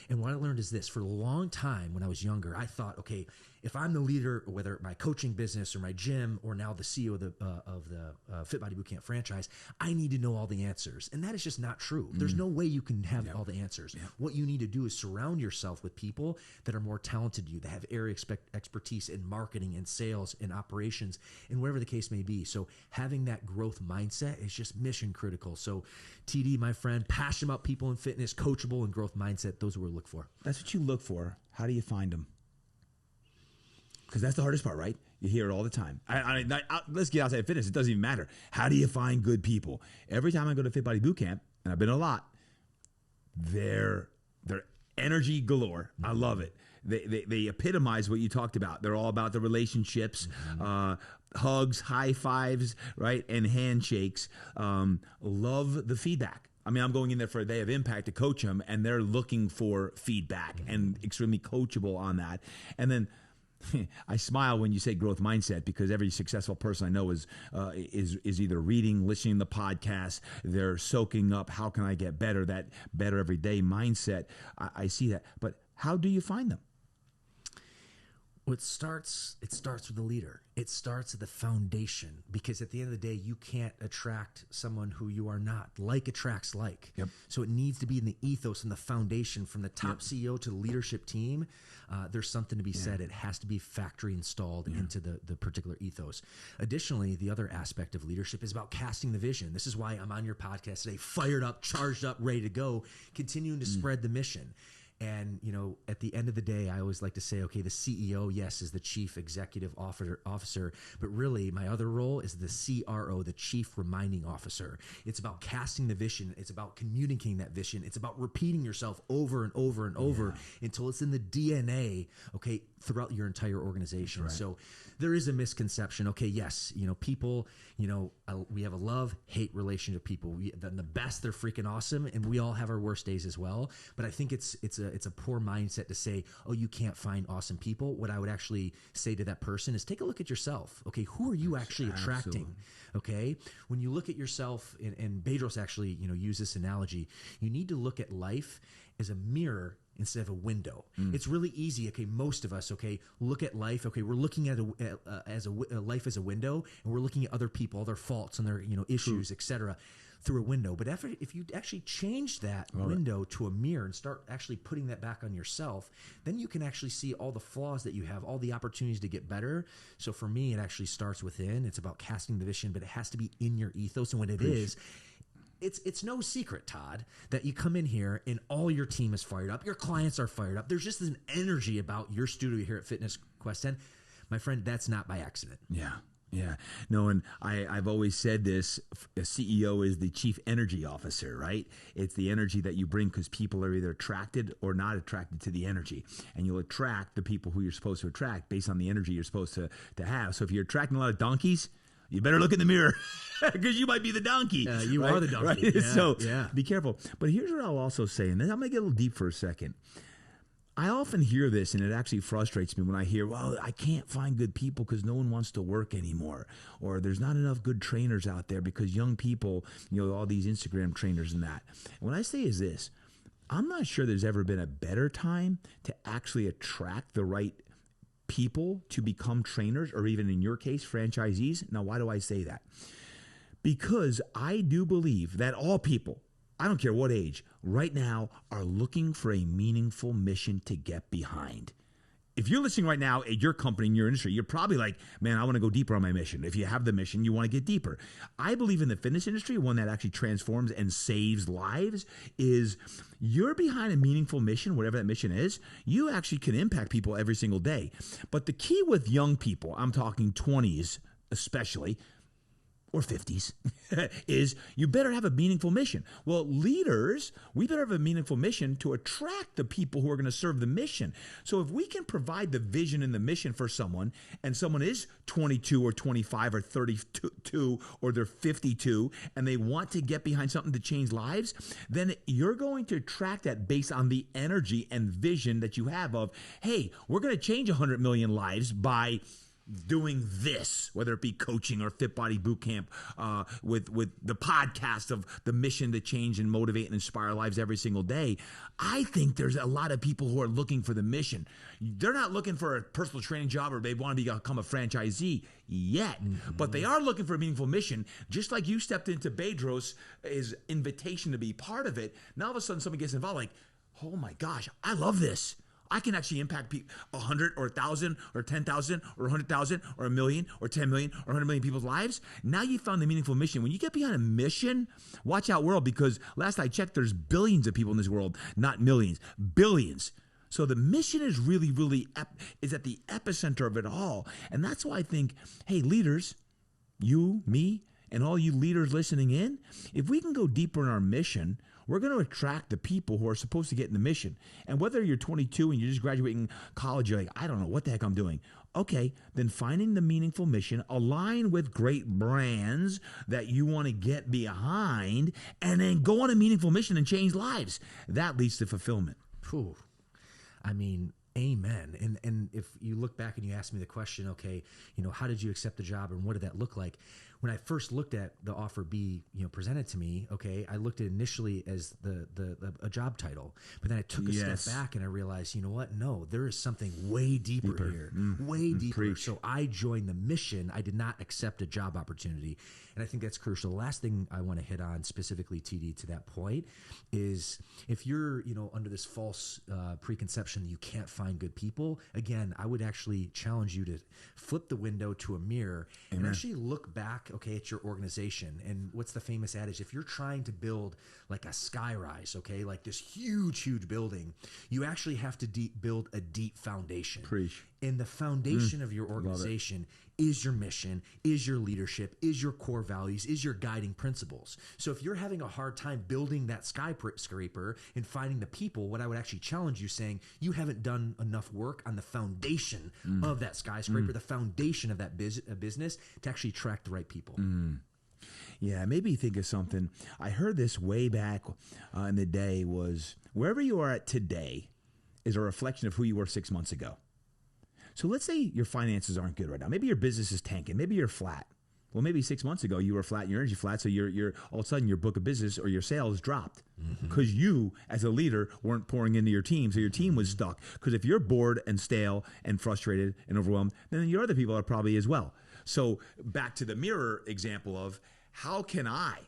and what I learned is this: for a long time when I was younger, I thought, okay, if I'm the leader, whether my coaching business or my gym or now the CEO of the Fit Body Bootcamp franchise, I need to know all the answers. And that is just not true. There's no way you can have all the answers. What you need to do is surround yourself with people that are more talented than you, that have area expertise in marketing and sales and operations and whatever the case may be. So having that growth mindset is just mission critical. So TD, my friend, passionate about people and fitness, coachable and growth mindset, those are what we look for. That's what you look for. How do you find them? Because that's the hardest part, right? You hear it all the time. Let's get outside of fitness. It doesn't even matter. How do you find good people? Every time I go to Fit Body Bootcamp, and I've been a lot, they're energy galore. I love it. They epitomize what you talked about. They're all about the relationships, hugs, high fives, right, and handshakes. Love the feedback. I mean, I'm going in there for a day of impact to coach them, and they're looking for feedback and extremely coachable on that. And then I smile when you say growth mindset, because every successful person I know is either reading, listening to the podcast, they're soaking up how can I get better, that better every day mindset. I see that. But how do you find them? Well, it starts with the leader. It starts at the foundation, because at the end of the day, you can't attract someone who you are not. Like attracts like. So it needs to be in the ethos and the foundation from the top CEO to the leadership team. There's something to be said. It has to be factory installed into the particular ethos. Additionally, the other aspect of leadership is about casting the vision. This is why I'm on your podcast today, fired up, charged up, ready to go, continuing to spread the mission. And, you know, at the end of the day, I always like to say, okay, the CEO, yes, is the chief executive officer, but really my other role is the CRO, the chief reminding officer. It's about casting the vision. It's about communicating that vision. It's about repeating yourself over and over and over until it's in the DNA, okay, throughout your entire organization. Right. So there is a misconception. Okay, yes, you know, people, you know, we have a love-hate relationship with people. The best, they're freaking awesome, and we all have our worst days as well. But I think it's a poor mindset to say, oh, you can't find awesome people. What I would actually say to that person is take a look at yourself. Okay, who are you actually attracting? Okay, when you look at yourself, and Bedros actually, you know, use this analogy, you need to look at life as a mirror instead of a window. It's really easy. Okay, most of us, okay, look at life. Okay, we're looking at life as a window, and we're looking at other people, all their faults and their, you know, issues, etc., through a window. But if you actually change that window to a mirror and start actually putting that back on yourself, then you can actually see all the flaws that you have, all the opportunities to get better. So for me, it actually starts within. It's about casting the vision, but it has to be in your ethos. And when it is, it's no secret, Todd, that you come in here and all your team is fired up. Your clients are fired up. There's just an energy about your studio here at Fitness Quest 10. My friend, that's not by accident. Yeah. Yeah, no, and I've always said this, a CEO is the chief energy officer, right? It's the energy that you bring because people are either attracted or not attracted to the energy. And you'll attract the people who you're supposed to attract based on the energy you're supposed to have. So if you're attracting a lot of donkeys, you better look in the mirror because you might be the donkey. You right? are the donkey. Right? Yeah, So yeah. be careful. But here's what I'll also say, and then I'm going to get a little deep for a second. I often hear this, and it actually frustrates me when I hear, well, I can't find good people because no one wants to work anymore, or there's not enough good trainers out there because young people, all these Instagram trainers and that. And what I say is this, I'm not sure there's ever been a better time to actually attract the right people to become trainers, or even in your case, franchisees. Now, why do I say that? Because I do believe that all people, I don't care what age, right now are looking for a meaningful mission to get behind. If you're listening right now at your company, in your industry, you're probably like, man, I want to go deeper on my mission. If you have the mission, you want to get deeper. I believe in the fitness industry, one that actually transforms and saves lives, is you're behind a meaningful mission, whatever that mission is, you actually can impact people every single day. But the key with young people, I'm talking 20s especially, or 50s, is you better have a meaningful mission. Well, leaders, we better have a meaningful mission to attract the people who are going to serve the mission. So if we can provide the vision and the mission for someone, and someone is 22 or 25 or 32 or they're 52, and they want to get behind something to change lives, then you're going to attract that based on the energy and vision that you have of, hey, we're going to change 100 million lives by doing this, whether it be coaching or Fit Body Boot Camp, with the podcast of the mission to change and motivate and inspire lives every single day. I think there's a lot of people who are looking for the mission. They're not looking for a personal training job or they want to become a franchisee yet, but they are looking for a meaningful mission. Just like you stepped into Bedros' invitation to be part of it. Now all of a sudden someone gets involved like, oh my gosh, I love this. I can actually impact 100 or 1,000 or 10,000 or 100,000 or 1 million or 10 million or 100 million people's lives. Now you found the meaningful mission. When you get behind a mission, watch out world, because last I checked, there's billions of people in this world, not millions, billions. So the mission is really, really is at the epicenter of it all. And that's why I think, hey, leaders, you, me, and all you leaders listening in, if we can go deeper in our mission, we're going to attract the people who are supposed to get in the mission. And whether you're 22 and you're just graduating college, you're like, I don't know what the heck I'm doing. Okay, then finding the meaningful mission, align with great brands that you want to get behind, and then go on a meaningful mission and change lives. That leads to fulfillment. Whew. I mean, amen. And if you look back and you ask me the question, okay, how did you accept the job and what did that look like? When I first looked at the offer B, presented to me, okay, I looked at it initially as a job title, but then I took a step back and I realized, you know what? No, there is something way deeper here, way deeper. Preach. So I joined the mission. I did not accept a job opportunity. And I think that's crucial. The last thing I want to hit on specifically, TD, to that point is if you're, under this false preconception that you can't find good people, again, I would actually challenge you to flip the window to a mirror and actually look back, okay, at your organization. And what's the famous adage? If you're trying to build like a skyrise, okay, like this huge building, you actually have to build a deep foundation. Preach. And the foundation of your organization is your mission, is your leadership, is your core values, is your guiding principles. So if you're having a hard time building that skyscraper and finding the people, what I would actually challenge you saying, you haven't done enough work on the foundation of that skyscraper, the foundation of that business to actually attract the right people. Yeah, maybe think of something. I heard this way back in the day was, wherever you are at today is a reflection of who you were 6 months ago. So let's say your finances aren't good right now. Maybe your business is tanking. Maybe you're flat. Well, maybe 6 months ago you were flat, your energy flat, so you're all of a sudden your book of business or your sales dropped because you, as a leader, weren't pouring into your team, so your team was stuck. Because if you're bored and stale and frustrated and overwhelmed, then your other people are probably as well. So back to the mirror example of how can I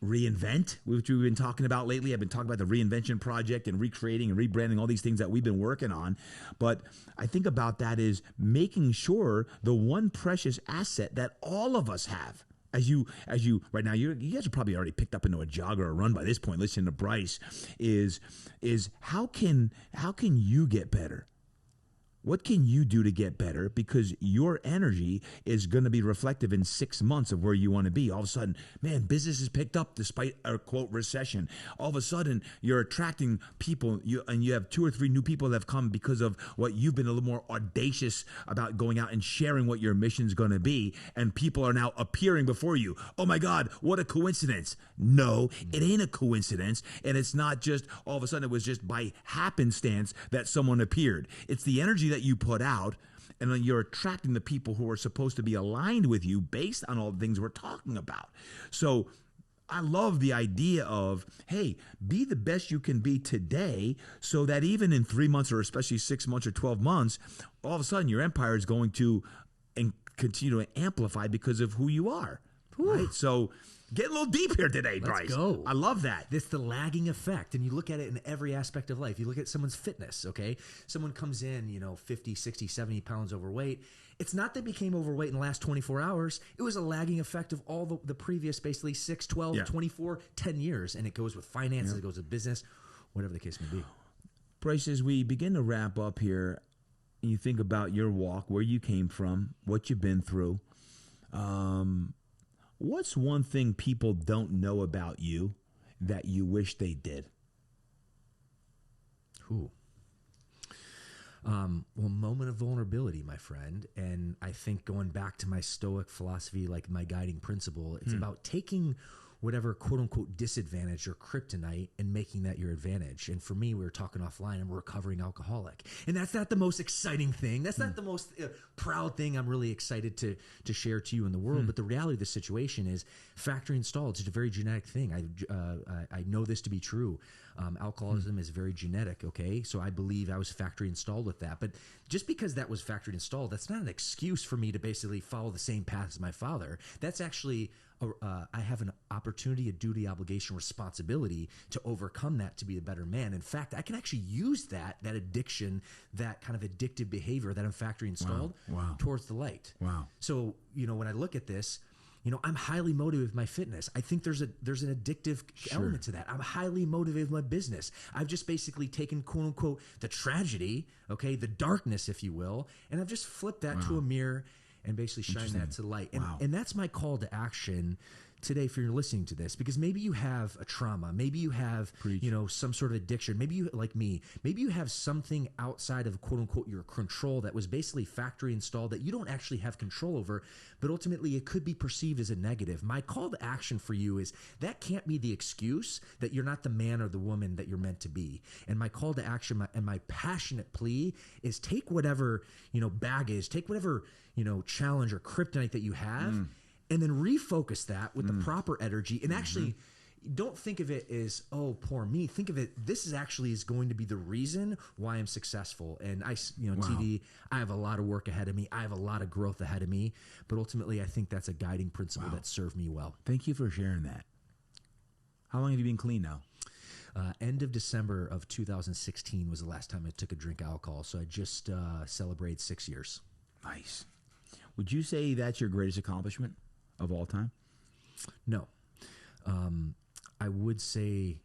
reinvent, which we've been talking about lately. I've been talking about the reinvention project and recreating and rebranding, all these things that we've been working on. But I think about that is making sure the one precious asset that all of us have. As you right now, you guys are probably already picked up into a jog or a run by this point, listening to Bryce, is how can you get better? What can you do to get better? Because your energy is going to be reflective in 6 months of where you want to be. All of a sudden, man, business has picked up despite a quote recession. All of a sudden, you're attracting people, and you have 2 or 3 new people that have come because of what you've been a little more audacious about going out and sharing what your mission is going to be. And people are now appearing before you. Oh my God, what a coincidence. No, it ain't a coincidence. And it's not just all of a sudden it was just by happenstance that someone appeared. It's the energy that you put out, and then you're attracting the people who are supposed to be aligned with you based on all the things we're talking about. So I love the idea of, hey, be the best you can be today so that even in 3 months or especially 6 months or 12 months, all of a sudden your empire is going to continue to amplify because of who you are. Right? So get a little deep here today, Bryce. Let's go. I love that. It's the lagging effect. And you look at it in every aspect of life. You look at someone's fitness, okay? Someone comes in, 50, 60, 70 pounds overweight. It's not they became overweight in the last 24 hours. It was a lagging effect of all the previous basically 6, 12, 24, 10 years. And it goes with finances, it goes with business, whatever the case may be. Bryce, as we begin to wrap up here, you think about your walk, where you came from, what you've been through. What's one thing people don't know about you that you wish they did? Well, moment of vulnerability, my friend. And I think going back to my Stoic philosophy, like my guiding principle, it's about taking whatever quote unquote disadvantage or kryptonite and making that your advantage. And for me, we were talking offline, I'm a recovering alcoholic. And that's not the most exciting thing. That's not the most proud thing I'm really excited to share to you in the world. But the reality of the situation is factory installed. It's a very genetic thing. I know this to be true. Alcoholism is very genetic, okay? So I believe I was factory installed with that. But just because that was factory installed, that's not an excuse for me to basically follow the same path as my father. That's actually, I have an opportunity, a duty, obligation, responsibility to overcome that to be a better man. In fact, I can actually use that addiction, that kind of addictive behavior that I'm factory installed towards the light. Wow. So, when I look at this, I'm highly motivated with my fitness. I think there's an addictive element to that. I'm highly motivated with my business. I've just basically taken, quote unquote, the tragedy, okay, the darkness, if you will, and I've just flipped that to a mirror and basically shine that to the light. And that's my call to action today for you're listening to this, because maybe you have a trauma, maybe you have some sort of addiction, maybe you, like me, maybe you have something outside of quote unquote your control that was basically factory installed that you don't actually have control over, but ultimately it could be perceived as a negative. My call to action for you is that can't be the excuse that you're not the man or the woman that you're meant to be. And my call to action and my passionate plea is take whatever baggage, take whatever challenge or kryptonite that you have, and then refocus that with the proper energy. And actually, don't think of it as, oh, poor me. Think of it, this is going to be the reason why I'm successful. And TD, I have a lot of work ahead of me. I have a lot of growth ahead of me. But ultimately, I think that's a guiding principle that served me well. Thank you for sharing that. How long have you been clean now? End of December of 2016 was the last time I took a drink of alcohol. So I just celebrated 6 years. Nice. Would you say that's your greatest accomplishment of all time? No. I would say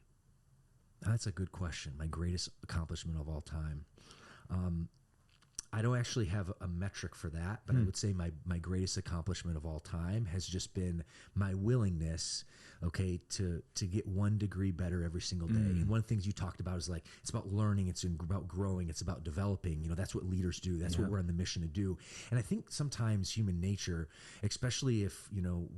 that's a good question. My greatest accomplishment of all time. I don't actually have a metric for that, but I would say my greatest accomplishment of all time has just been my willingness, to get 1 degree better every single day. And one of the things you talked about is it's about learning, it's about growing, it's about developing. That's what leaders do. That's what we're on the mission to do. And I think sometimes human nature, especially if,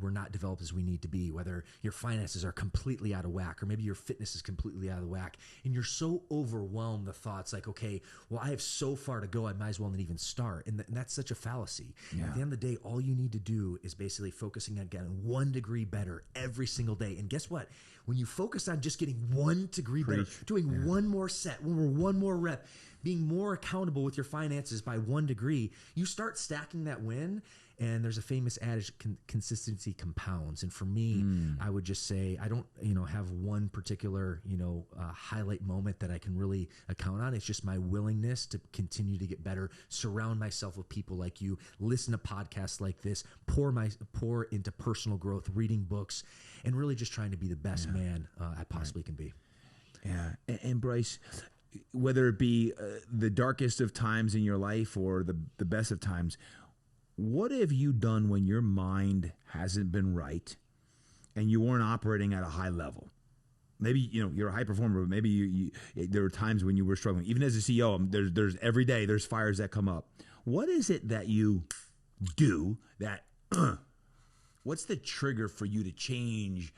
we're not developed as we need to be, whether your finances are completely out of whack, or maybe your fitness is completely out of whack, and you're so overwhelmed with thoughts like, okay, well, I have so far to go, I might as well not even start. And that's such a fallacy. At the end of the day, all you need to do is basically focusing on getting 1 degree better every single day. And guess what? When you focus on just getting 1 degree better, doing one more set, one more rep, being more accountable with your finances by 1 degree, you start stacking that win. And there's a famous adage, consistency compounds. And for me, I would just say, I don't, have one particular, highlight moment that I can really account on. It's just my willingness to continue to get better, surround myself with people like you, listen to podcasts like this, pour into personal growth, reading books, and really just trying to be the best man I possibly can be. Yeah. And Bryce, whether it be the darkest of times in your life or the best of times, what have you done when your mind hasn't been right and you weren't operating at a high level? Maybe, you're a high performer, but maybe there were times when you were struggling. Even as a CEO, there's every day there's fires that come up. What is it that you do that, what's the trigger for you to change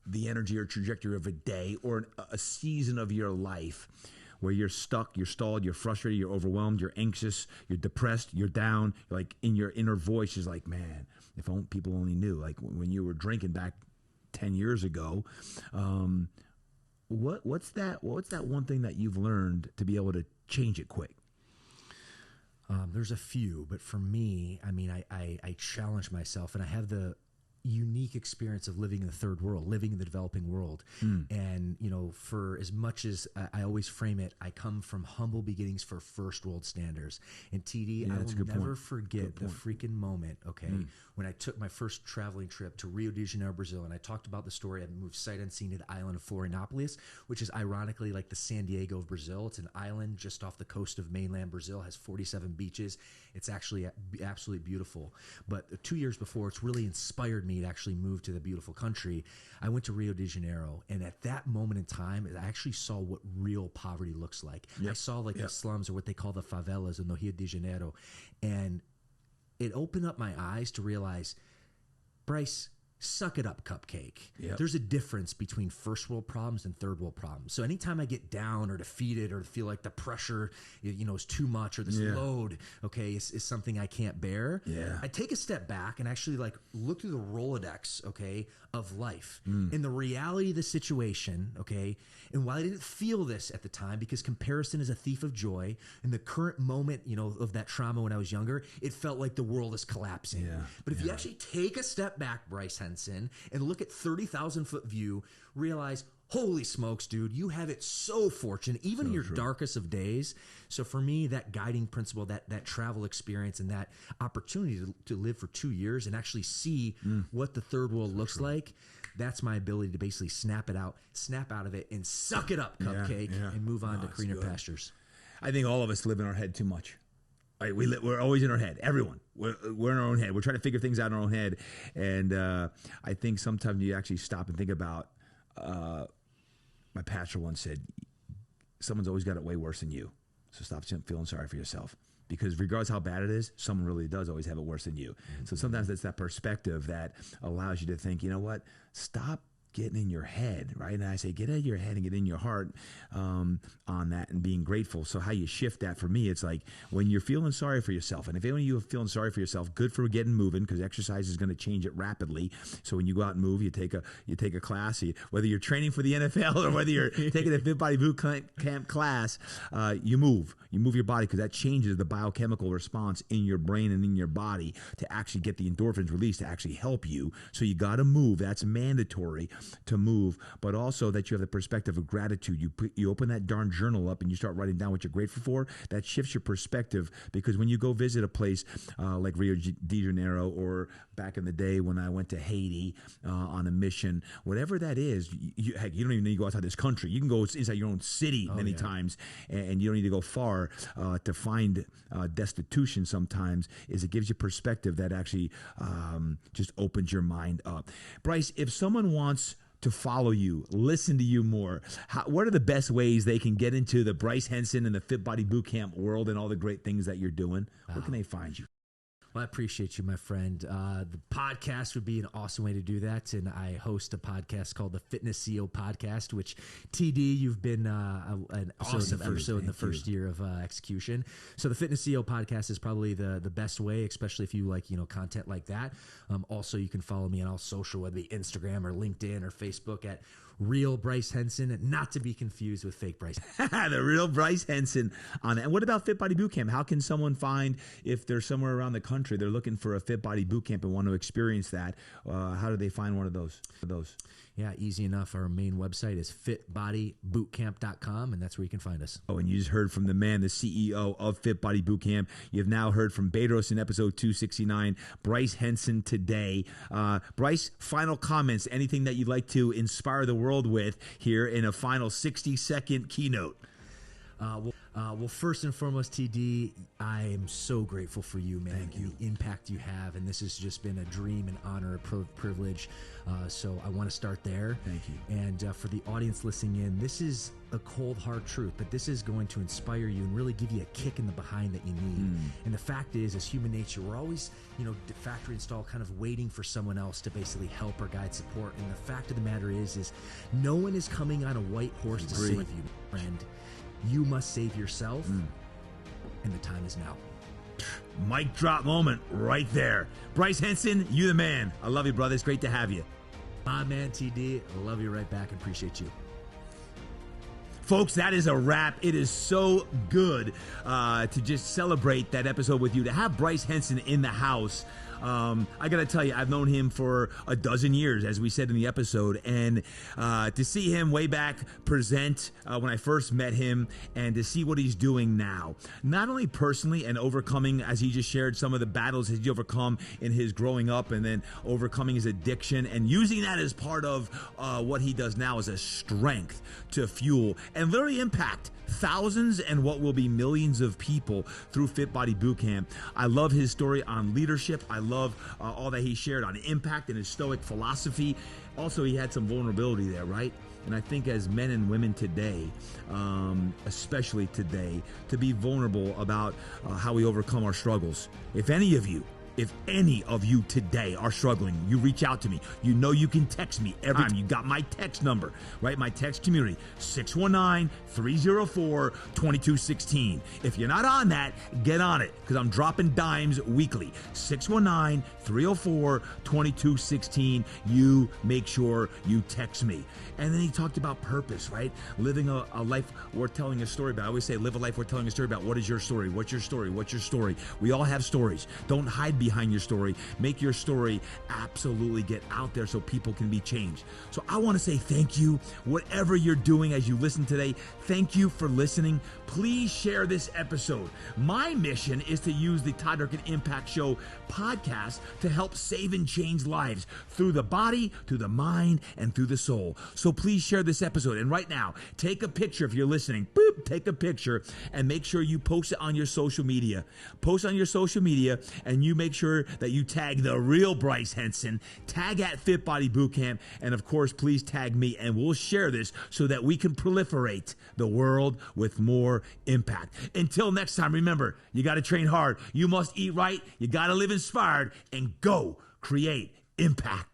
the energy or trajectory of a day or a season of your life where you're stuck, you're stalled, you're frustrated, you're overwhelmed, you're anxious, you're depressed, you're down, like in your inner voice is like, man, if people only knew, like when you were drinking back 10 years ago, what's that one thing that you've learned to be able to change it quick? There's a few, but for me, I mean, I challenge myself, and I have the unique experience of living in the third world, living in the developing world. And, for as much as I always frame it, I come from humble beginnings for first world standards. And TD, I will never forget the freaking moment, when I took my first traveling trip to Rio de Janeiro, Brazil. And I talked about the story. I moved sight unseen to the island of Florianopolis, which is ironically like the San Diego of Brazil. It's an island just off the coast of mainland Brazil, has 47 beaches. It's actually absolutely beautiful. But 2 years before, it's really inspired me to actually move to the beautiful country. I went to Rio de Janeiro, and at that moment in time, I actually saw what real poverty looks like. I saw the slums, or what they call the favelas in Rio de Janeiro, and it opened up my eyes to realize, Bryce, suck it up, cupcake. There's a difference between first world problems and third world problems. So anytime I get down or defeated or feel like the pressure, is too much, or this load, is something I can't bear, I take a step back and actually look through the Rolodex, of life and the reality of the situation, and while I didn't feel this at the time, because comparison is a thief of joy, in the current moment, of that trauma when I was younger, it felt like the world is collapsing. But if you actually take a step back, Bryce Henson, and look at 30,000 foot view, realize, holy smokes, dude, you have it so fortunate, even in your darkest of days. So for me, that guiding principle, that travel experience, and that opportunity to live for 2 years and actually see what the third world looks like, that's my ability to basically snap out of it, and suck it up, cupcake, and move on to greener pastures. I think all of us live in our head too much. Like we're always in our head. Everyone, we're in our own head. We're trying to figure things out in our own head, and I think sometimes you actually stop and think about. My pastor once said, "Someone's always got it way worse than you, so stop feeling sorry for yourself." Because regardless how bad it is, someone really does always have it worse than you. So sometimes it's that perspective that allows you to think, you know what, stop getting in your head, right? And I say, get out of your head and get in your heart on that, and being grateful. So how you shift that, for me, it's like when you're feeling sorry for yourself, and if any of you are feeling sorry for yourself, good for getting moving, because exercise is going to change it rapidly. So when you go out and move, you take a class, whether you're training for the NFL or whether you're taking a Fit Body Boot Camp class, you move your body, because that changes the biochemical response in your brain and in your body to actually get the endorphins released to actually help you. So you got to move. That's mandatory to move, but also that you have the perspective of gratitude. You open that darn journal up and you start writing down what you're grateful for. That shifts your perspective, because when you go visit a place like Rio de Janeiro, or back in the day when I went to Haiti on a mission, whatever that is, heck, you don't even need to go outside this country. You can go inside your own city many times, and you don't need to go far to find destitution. Sometimes it gives you perspective that actually just opens your mind up. Bryce, if someone wants to follow you, listen to you more, what are the best ways they can get into the Bryce Henson and the Fit Body Bootcamp world and all the great things that you're doing? Where can they find you? Well, I appreciate you, my friend. The podcast would be an awesome way to do that. And I host a podcast called the Fitness CEO Podcast, which, TD, you've been an awesome episode in the first year of execution. So the Fitness CEO Podcast is probably the best way, especially if you like, content like that. Also, you can follow me on all social, whether it be Instagram or LinkedIn or Facebook, at Real Bryce Henson, not to be confused with Fake Bryce. The Real Bryce Henson on that. And what about Fit Body Bootcamp? How can someone find, if they're somewhere around the country, they're looking for a Fit Body Bootcamp and want to experience that, how do they find one of those? Yeah, easy enough. Our main website is fitbodybootcamp.com, and that's where you can find us. Oh, and you just heard from the man, the CEO of Fit Body Bootcamp. You've now heard from Bedros in episode 269, Bryce Henson today. Bryce, final comments, anything that you'd like to inspire the world with here in a final 60-second keynote? Well, first and foremost, TD, I am so grateful for you, man. Thank you. And the impact you have, and this has just been a dream and honor, a privilege. So I want to start there. Thank you. And for the audience listening in, this is a cold, hard truth, but this is going to inspire you and really give you a kick in the behind that you need. And the fact is, as human nature, we're always, factory install, kind of waiting for someone else to basically help or guide, support. And the fact of the matter is no one is coming on a white horse to save you, friend. You must save yourself, and the time is now. Mic drop moment right there. Bryce Henson, you the man. I love you, brother. It's great to have you. My man, TD, I love you right back and appreciate you. Folks, that is a wrap. It is so good to just celebrate that episode with you, to have Bryce Henson in the house. I got to tell you, I've known him for a dozen years, as we said in the episode, and to see him way back present when I first met him, and to see what he's doing now, not only personally and overcoming, as he just shared, some of the battles he's overcome in his growing up, and then overcoming his addiction and using that as part of what he does now as a strength to fuel and literally impact thousands and what will be millions of people through Fit Body Bootcamp. I love his story on leadership. I love all that he shared on impact and his stoic philosophy. Also, he had some vulnerability there, right? And I think as men and women today, especially today, to be vulnerable about how we overcome our struggles. If any of you today are struggling, you reach out to me. You know you can text me every time. You got my text number, right? My text community, 619-304-2216. If you're not on that, get on it, because I'm dropping dimes weekly. 619-304-2216. You make sure you text me. And then he talked about purpose, right? Living a life worth telling a story about. I always say, live a life worth telling a story about. What is your story? What's your story? What's your story? We all have stories. Don't hide behind your story. Make your story absolutely get out there so people can be changed. So I want to say thank you. Whatever you're doing as you listen today, thank you for listening. Please share this episode. My mission is to use the Todd Durkin Impact Show podcast to help save and change lives through the body, through the mind, and through the soul. So please share this episode. And right now, take a picture if you're listening. Boop, take a picture and make sure you post it on your social media. Post on your social media, and you make sure that you tag the real Bryce Henson, tag at Fit Body Bootcamp, and of course, please tag me, and we'll share this so that we can proliferate the world with more impact. Until next time, remember, you got to train hard. You must eat right. You got to live inspired, and go create impact.